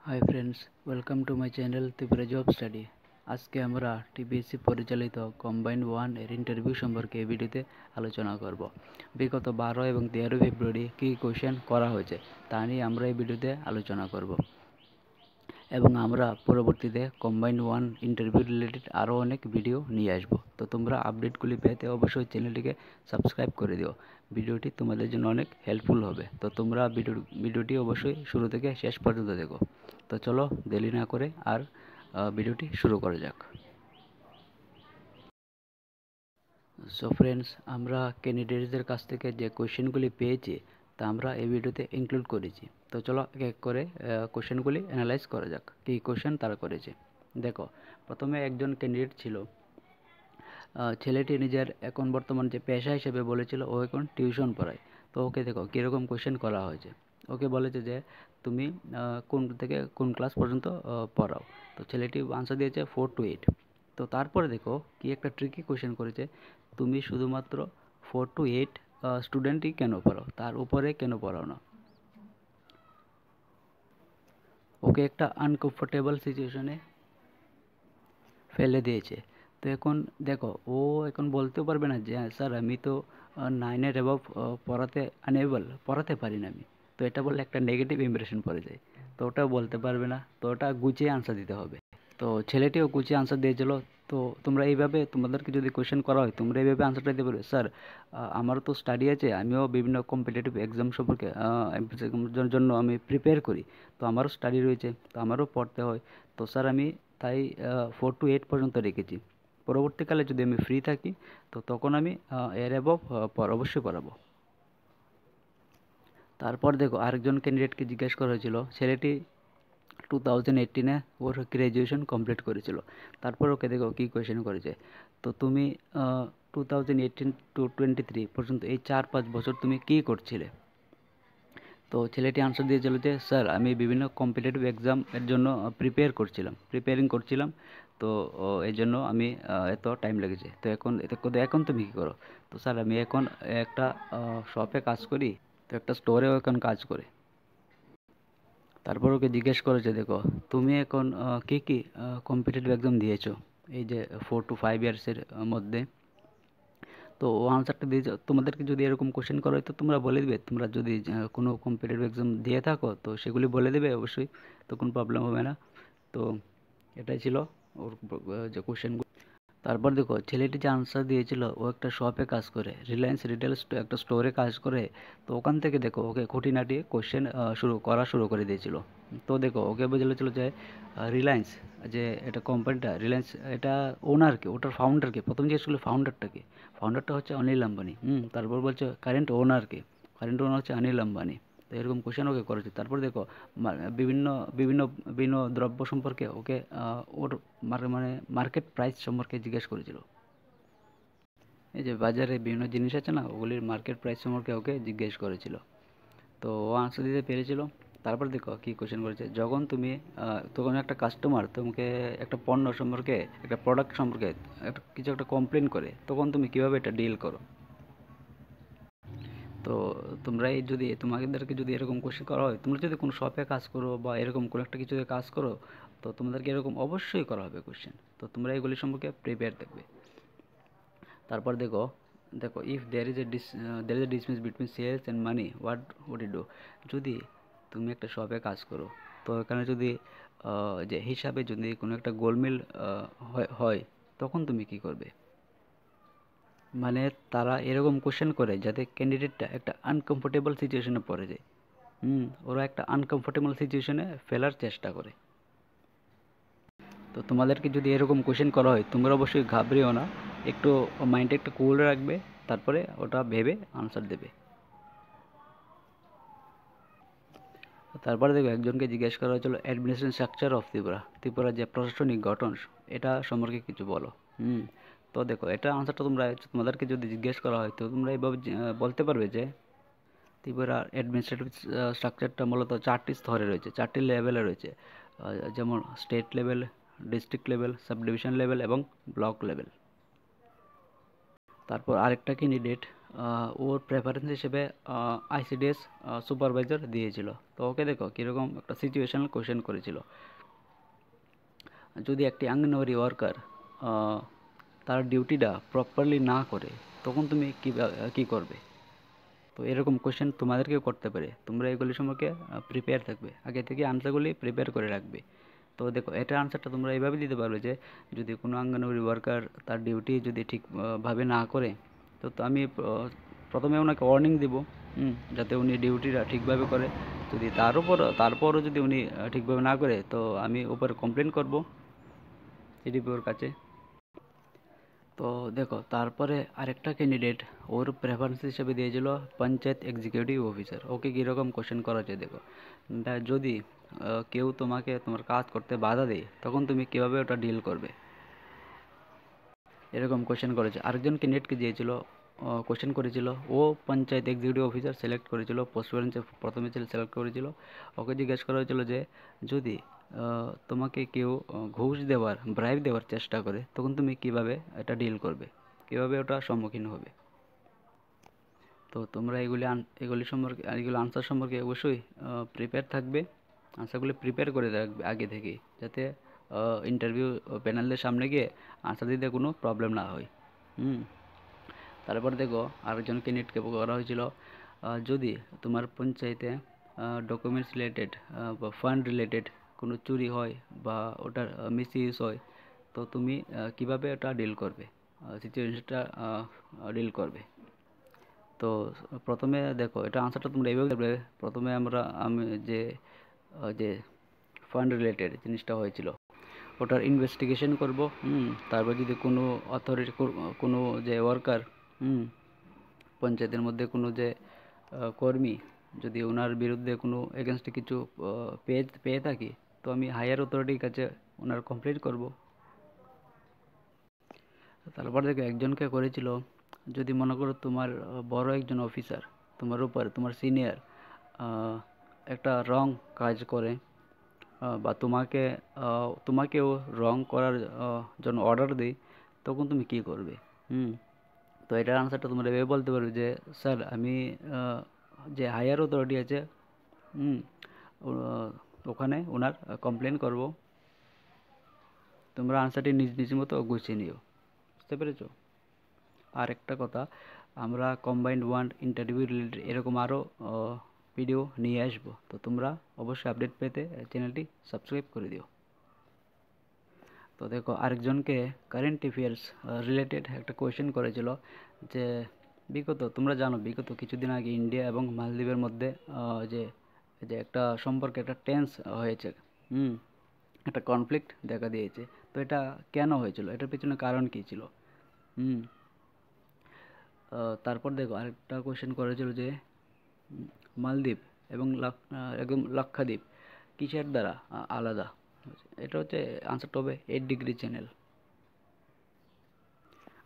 Hi friends, welcome to my channel Tripura job study. আজকে আমরা TPSC পরিচালিত কম্বাইন্ড 1 এর ইন্টারভিউ সম্পর্কে এই ভিডিওতে আলোচনা করব। বিগত 12 এবং 13 ফেব্রুয়ারি কী কোশ্চেন করা হয়েছে তা নিয়ে আমরা এই ভিডিওতে আলোচনা করব এবং আমরা পরবর্তীতে কম্বাইন্ড 1 ইন্টারভিউ রিলেটেড আরও অনেক ভিডিও নিয়ে আসব। তো তোমরা আপডেটগুলি পেতে অবশ্যই চ্যানেলটিকে সাবস্ক্রাইব করে দিও। ভিডিওটি তোমাদের জন্য অনেক হেল্পফুল হবে। তো তোমরা ভিডিওটি অবশ্যই শুরু থেকে শেষ পর্যন্ত দেখো। তো চলো দেরি না করে আর ভিডিওটি শুরু করা যাক। সো ফ্রেন্ডস, আমরা ক্যান্ডিডেটসদের কাছ থেকে যে কোশ্চেনগুলি পেয়েছি তা আমরা এই ভিডিওতে ইনক্লুড করেছি। তো চলো এক এক করে কোশ্চেনগুলি অ্যানালাইজ করা যাক, কী কোশ্চেন তারা করেছে। দেখো, প্রথমে একজন ক্যান্ডিডেট ছিল, ছেলেটি নিজের এখন বর্তমান যে পেশা হিসেবে বলেছিল ও এখন টিউশন পড়ায়। তো ওকে দেখো কীরকম কোশ্চেন করা হয়েছে। ওকে বলেছে যে তুমি কোন থেকে কোন ক্লাস পর্যন্ত পড়াও। তো ছেলেটি আনসার দিয়েছে 4 to 8। তো তারপরে দেখো কি একটা ট্রিকি কোশ্চেন করেছে, তুমি শুধুমাত্র 4 to 8 স্টুডেন্টই কেন পড়াও, তার উপরে কেন পড়াও না। ওকে একটা আনকমফোর্টেবল সিচুয়েশনে ফেলে দিয়েছে। তো এখন দেখো ও এখন বলতেও পারবে না যে স্যার আমি তো 9-এর অ্যাবভ পড়াতে পারি না আমি। তো এটা বললে একটা নেগেটিভ ইমপ্রেশন পড়ে যায়। তো ওটাও বলতে পারবে না, তো ওটা গুছিয়ে আনসার দিতে হবে। তো ছেলেটিও গুছিয়ে আনসার দিয়েছিল। তো তোমরা এইভাবে তোমাদেরকে যদি কোয়েশ্চেন করা হয় তোমরা এইভাবে আনসারটা দিতে পারবে, স্যার আমারও তো স্টাডি আছে, আমিও বিভিন্ন কম্পিটিটিভ এক্সাম সম্পর্কে জন্য আমি প্রিপেয়ার করি। তো আমারও স্টাডি রয়েছে, তো আমারও পড়তে হয়। তো স্যার আমি তাই 4 to 8 পর্যন্ত রেখেছি। পরবর্তীকালে যদি আমি ফ্রি থাকি তো তখন আমি এর অ্যাবভ অবশ্যই পড়াবো। তারপর দেখো আরেকজন ক্যান্ডিডেটকে জিজ্ঞেস করা হয়েছিল, ছেলেটি 2018-এ ওর গ্র্যাজুয়েশন কমপ্লিট করেছিল। তারপর ওকে দেখো কী কোয়েশ্চেন করেছে, তো তুমি 2018 to 23 পর্যন্ত এই 4-5 বছর তুমি কী করছিলে। তো ছেলেটি আনসার দিয়েছিল যে স্যার আমি বিভিন্ন কম্পিটিটিভ এক্সাম এর জন্য প্রিপেয়ারিং করছিলাম। তো এই জন্য আমি এত টাইম লেগেছে। তো এখন তুমি কী করো। তো স্যার আমি এখন একটা শপে কাজ করি, তো একটা স্টোরেও এখন কাজ করে। তারপর ওকে জিজ্ঞেস করেছে দেখো তুমি এখন কী কী কম্পিটিটিভ এক্সাম দিয়েছো এই যে 4 to 5 ইয়ার্সের মধ্যে। তো ও আনসারটা দিয়ে তোমাদেরকে যদি এরকম কোশ্চেন করা হয় তো তোমরা বলে দেবে, তোমরা যদি কোনো কম্পিটিটিভ এক্সাম দিয়ে থাকো তো সেগুলি বলে দেবে অবশ্যই, তো কোনো প্রবলেম হবে না। তো এটাই ছিল ওর যে কোশ্চেনগুলো। তারপর দেখো ছেলেটি যে আনসার দিয়েছিল ও একটা শপে কাজ করে, রিলায়েন্স রিটেল একটা স্টোরে কাজ করে। তো ওখান থেকে দেখো ওকে খুঁটিনাটি কোশ্চেন শুরু করে দিয়েছিল। তো দেখো ওকে বলেছিল যে রিলায়েন্স যে এটা কোম্পানিটা রিলায়েন্স, এটা ওনারকে, ওটার ফাউন্ডারকে, প্রথম জিজ্ঞেস করলো ফাউন্ডারটাকে। ফাউন্ডারটা হচ্ছে অনিল আম্বানি। তারপর বলছে কারেন্ট ওনারকে, কারেন্ট ওনার হচ্ছে অনিল আম্বানি। তো এরকম কোশ্চেন ওকে করেছে। তারপর দেখো বিভিন্ন বিভিন্ন বিভিন্ন দ্রব্য সম্পর্কে ওকে ওর মানে মার্কেট প্রাইস সম্পর্কে জিজ্ঞেস করেছিল। এই যে বাজারে বিভিন্ন জিনিস আছে না, ওগুলির মার্কেট প্রাইস সম্পর্কে ওকে জিজ্ঞেস করেছিল। তো ও আনসার দিতে পেরেছিল। তারপর দেখো কী কোশ্চেন করেছে, যখন তুমি তখন একটা কাস্টমার তোমাকে একটা পণ্য সম্পর্কে, একটা প্রোডাক্ট সম্পর্কে কিছু একটা কমপ্লেন করে, তখন তুমি কীভাবে এটা ডিল করো। তো তোমরা এই যদি তোমাদেরকে যদি এরকম কোশ্চেন করা হয়, তোমরা যদি কোনো শপে কাজ করো বা এরকম কোনো একটা কিছুতে কাজ করো, তো তোমাদেরকে এরকম অবশ্যই করা হবে কোশ্চেন। তো তোমরা এগুলি সম্পর্কে প্রিপেয়ার থাকবে। তারপর দেখো দেখো if there is a dismiss between sales and money, what would you do. যদি তুমি একটা শপে কাজ করো, তো এখানে যদি যে হিসাবে যদি কোনো একটা গোলমেল হয় তখন তুমি কি করবে। মানে তারা এরকম কোশ্চেন করে যাতে ক্যান্ডিডেটটা একটা আনকমফোর্টেবল সিচুয়েশনে পড়ে যায়। ওরা একটা আনকমফোর্টেবল সিচুয়েশনে ফেলার চেষ্টা করে। তো তোমাদেরকে যদি এরকম কোশ্চেন করা হয় তোমরা অবশ্যই ঘাবড়িও না, একটু মাইন্ডে একটু কুল রাখবে, তারপরে ওটা ভেবে আনসার দেবে। তারপরে দেখো একজনকে জিজ্ঞেস করা হয়েছিল অ্যাডমিনিস্ট্রেশন স্ট্রাকচার অফ ত্রিপুরা যে প্রশাসনিক গঠন এটা সম্পর্কে কিছু বলো। হুম তো দেখো এটা আনসারটা তোমাদেরকে যদি জিজ্ঞেস করা হয় তো তোমরা এইভাবে বলতে পারবে যে ত্রিপুরার অ্যাডমিনিস্ট্রেটিভ স্ট্রাকচারটা মূলত 4টি স্তরে রয়েছে, 4টি লেভেলে রয়েছে, যেমন state level, district level, sub division level এবং ব্লক লেভেল। তারপর আরেকটা ক্যান্ডিডেট ওর প্রেফারেন্স হিসেবে আইসিডিএস সুপারভাইজার দিয়েছিল। তো ওকে দেখো কীরকম একটা সিচুয়েশনাল কোয়েশ্চেন করেছিল। যদি একটি অঙ্গনওয়াড়ি ওয়ার্কার তার ডিউটিটা প্রপারলি না করে, তখন তুমি কী করবে? তো এরকম কোয়েশ্চেন তোমাদেরকেও করতে পারে। তোমরা এগুলি সম্পর্কে প্রিপেয়ার থাকবে, আগে থেকে আনসারগুলি প্রিপেয়ার করে রাখবে। তো দেখো, এটার আনসারটা তোমরা এইভাবে দিতে পারবে যে, যদি কোনো অঙ্গনওয়াড়ি ওয়ার্কার তার ডিউটি যদি ঠিকভাবে না করে, তো আমি প্রথমে ওনাকে ওয়ার্নিং দিব, যাতে উনি ডিউটিটা ঠিকভাবে করে। যদি তারপরও যদি উনি ঠিকভাবে না করে, তো আমি উপরে কমপ্লেন করব এডিপিওর কাছে। তো দেখো, তারপরে আরেকটা ক্যান্ডিডেট ওর প্রেফারেন্স হিসেবে দিয়েছিল পঞ্চায়েত এক্সিকিউটিভ অফিসার। ওকে কীরকম কোশ্চেন করা হচ্ছে দেখো। যদি কেউ তোমার কাজ করতে বাধা দেয়, তখন তুমি কীভাবে ওটা ডিল করবে, এরকম কোশ্চেন করেছে। আরেকজন ক্যান্ডিডেটকে দিয়েছিল, কোশ্চেন করেছিল, ও পঞ্চায়েত এক্সিকিউটিভ অফিসার সিলেক্ট করেছিল, পোস্ট প্রেফারেন্সে প্রথমে সিলেক্ট করেছিল। ওকে জিজ্ঞেস করা হয়েছিল যে, যদি তোমাকে কেউ ঘুষ দেওয়ার, ব্রাইব দেওয়ার চেষ্টা করে, তখন তুমি কিভাবে এটা ডিল করবে, কিভাবে ওটা সম্মুখীন হবে। তো তোমরা এগুলো আনসার সম্পর্কে অবশ্যই প্রিপেয়ার থাকবে। আনসারগুলো প্রিপেয়ার করে রাখবে আগে থেকেই, যাতে ইন্টারভিউ প্যানেলের সামনে গিয়ে আনসার দিতে কোনো প্রবলেম না হয়। তারপর দেখো, আরেকজন ক্যান্ডিডেটকে করা হয়েছিল, যদি তোমার পঞ্চায়েতে ডকুমেন্টস রিলেটেড বা ফান্ড রিলেটেড কোনো চুরি হয় বা ওটার মিসইউজ হয়, তো তুমি কিভাবে ওটা ডিল করবে, সিচুয়েশনটা ডিল করবে। তো প্রথমে দেখো, এটা আনসারটা তোমরা এইভাবে দেবে। প্রথমে আমি যে ফান্ড রিলেটেড জিনিসটা হয়েছিল, ওটার ইনভেস্টিগেশন করব। তারপর যদি কোনো অথরিটি, কোনো যে ওয়ার্কার, পঞ্চায়েতের মধ্যে কোনো যে কর্মী, যদি ওনার বিরুদ্ধে কোনো এগেনস্টে কিছু পেয়ে থাকি, তো আমি হায়ার অথরিটির কাছে ওনার কমপ্লেন করব। তারপর দেখো, একজনকে করেছিল, যদি মনে করো তোমার বড় একজন অফিসার তোমার উপর, তোমার সিনিয়র একটা রং কাজ করে, বা তোমাকেও রং করার জন্য অর্ডার দেয়, তখন তুমি কি করবে? তো এটার আনসারটা তোমরা এভাবে বলতে পারবে যে, স্যার, আমি যে হায়ার অথরিটি আছে, ওখানে ওনার কমপ্লেন করব। তোমরা আনসারটি নিজ মতো গুছিয়ে নিও। বুঝতে পেরেছো? আর একটা কথা, আমরা কম্বাইন্ড ওয়ান ইন্টারভিউ রিলেটেড এরকম আরও ভিডিও নিয়ে আসবো। তো তোমরা অবশ্যই আপডেট পেতে চ্যানেলটি সাবস্ক্রাইব করে দিও। তো দেখো, আরেকজনকে কারেন্ট অ্যাফেয়ার্স রিলেটেড একটা কোয়েশ্চেন করেছিল, যে তোমরা জানো বিগত কিছুদিন আগে ইন্ডিয়া এবং মালদ্বীপের মধ্যে যে যে একটা সম্পর্কে একটা টেন্স হয়েছে, একটা কনফ্লিক্ট দেখা দিয়েছে। তো এটা কেন হয়েছিল, এটার পিছনে কারণ কী ছিল? তারপর দেখো, আরেকটা কোয়েশ্চেন করেছিল যে, মালদ্বীপ এবং একদম লাক্ষাদ্বীপ কিসের দ্বারা আলাদা? এটা হচ্ছে, আনসারটা হবে 8 ডিগ্রি চ্যানেল।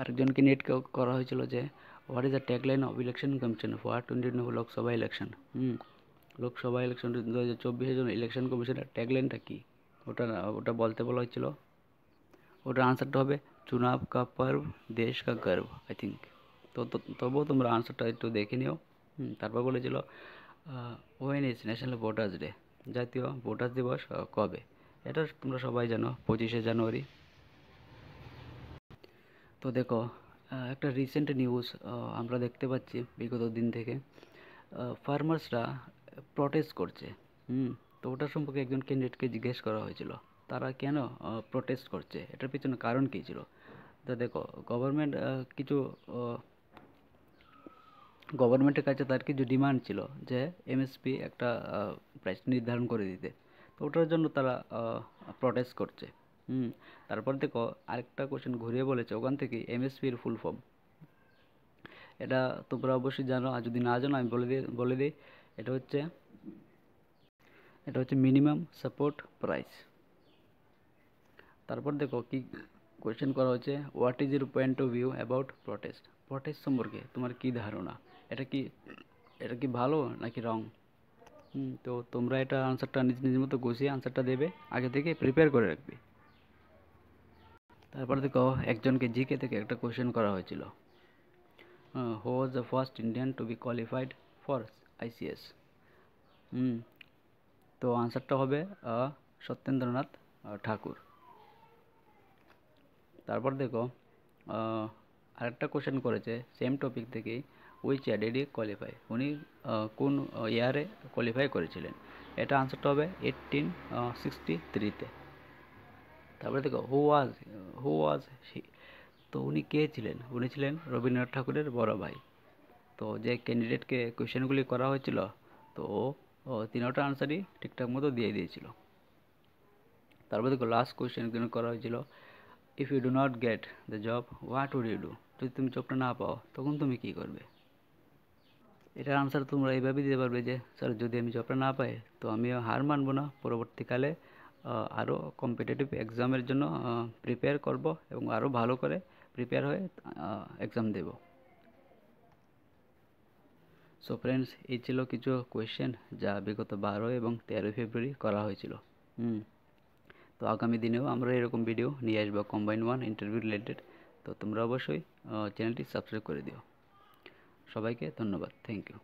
আরেকজনকে নেট করা হয়েছিল যে, what is the tagline of election commission for 2022 Lok Sabha election? Lok Sabha election 2024-এর জন্য ইলেকশন কমিশনের ট্যাগলাইনটা কী? ওটা বলতে বলা হয়েছিল। ওটার আনসারটা হবে, চুনাব কা পর্ব দেশ কা গর্ব, আই থিঙ্ক। তো তবুও তোমরা আনসারটা একটু দেখে নিও। তারপর বলেছিল, when is national voters day? জাতীয় ভোটার দিবস কবে? এটা তোমরা সবাই জানো, 25শে জানুয়ারি। তো দেখো, একটা রিসেন্ট নিউজ আমরা দেখতে পাচ্ছি বিগত দিন থেকে, ফার্মার্সরা প্রটেস্ট করছে। তো ওটার সম্পর্কে একজন ক্যান্ডিডেটকে জিজ্ঞেস করা হয়েছিল, তারা কেন প্রটেস্ট করছে, এটার পিছনে কারণ কী ছিল। তো দেখো, গভর্নমেন্টের কাছে তার কিছু ডিমান্ড ছিল, যে এমএসপি একটা প্রাইস নির্ধারণ করে দিতে। তো ওটার জন্য তারা প্রটেস্ট করছে। তারপর দেখো, আরেকটা কোশ্চেন ঘুরিয়ে বলেছে ওখান থেকে, এমএসপির ফুল ফর্ম। এটা তোমরা অবশ্যই জানো, আর যদি না জানো আমি বলে দিই। এটা হচ্ছে মিনিমাম সাপোর্ট প্রাইস। তারপর দেখো, কি কোয়েশ্চেন করা হচ্ছে, what is your point of view about protest সম্পর্কে তোমার কি ধারণা? এটা কি ভালো নাকি রং? তো তোমরা এটা আনসারটা নিজ মতো গুছিয়ে আনসারটা দেবে, আগে থেকে প্রিপেয়ার করে রাখবে। তারপর দেখো, একজনকে জিকে থেকে একটা কোয়েশ্চেন করা হয়েছিল, who was the first Indian to be qualified for ICS? তো আনসারটা হবে সত্যেন্দ্রনাথ ঠাকুর। তারপর দেখো আরেকটা কোশ্চেন করেছে সেম টপিক থেকেই, which year did he qualify? উনি কোন ইয়ারে কোয়ালিফাই করেছিলেন? এটা আনসারটা হবে 1863-তে। তারপরে দেখো হু ওয়াজ হি? তো উনি কে ছিলেন? উনি ছিলেন রবীন্দ্রনাথ ঠাকুরের বড় ভাই। তো যে ক্যান্ডিডেটকে কোয়েশ্চেনগুলি করা হয়েছিল, তো ও তিনোটা আনসারই ঠিকঠাক মতো দিয়ে দিয়েছিল। তারপর দেখো লাস্ট কোয়েশ্চেন করা হয়েছিল, if you do not get the job what would you do? যদি তুমি জবটা না পাও তখন তুমি কি করবে? এটার আনসার তোমরা এইভাবে দিতে পারবে যে স্যার যদি আমি জবটা না পাই তো আমি হার মানবো না, পরবর্তীকালে আরও কম্পিটিটিভ এক্সামের জন্য প্রিপেয়ার করব এবং আরও ভালো করে প্রিপেয়ার হয়ে এক্সাম দেব। সো ফ্রেন্ডস, এই ছিল কিছু কোয়েশ্চেন যা বিগত 12 এবং 13 ফেব্রুয়ারি করা হয়েছিল। তো আগামী দিনেও আমরা এরকম ভিডিও নিয়ে আসবো কম্বাইন্ড 1 ইন্টারভিউ রিলেটেড। তো তোমরা অবশ্যই চ্যানেলটি সাবস্ক্রাইব করে দিও। সবাইকে ধন্যবাদ, থ্যাংক ইউ।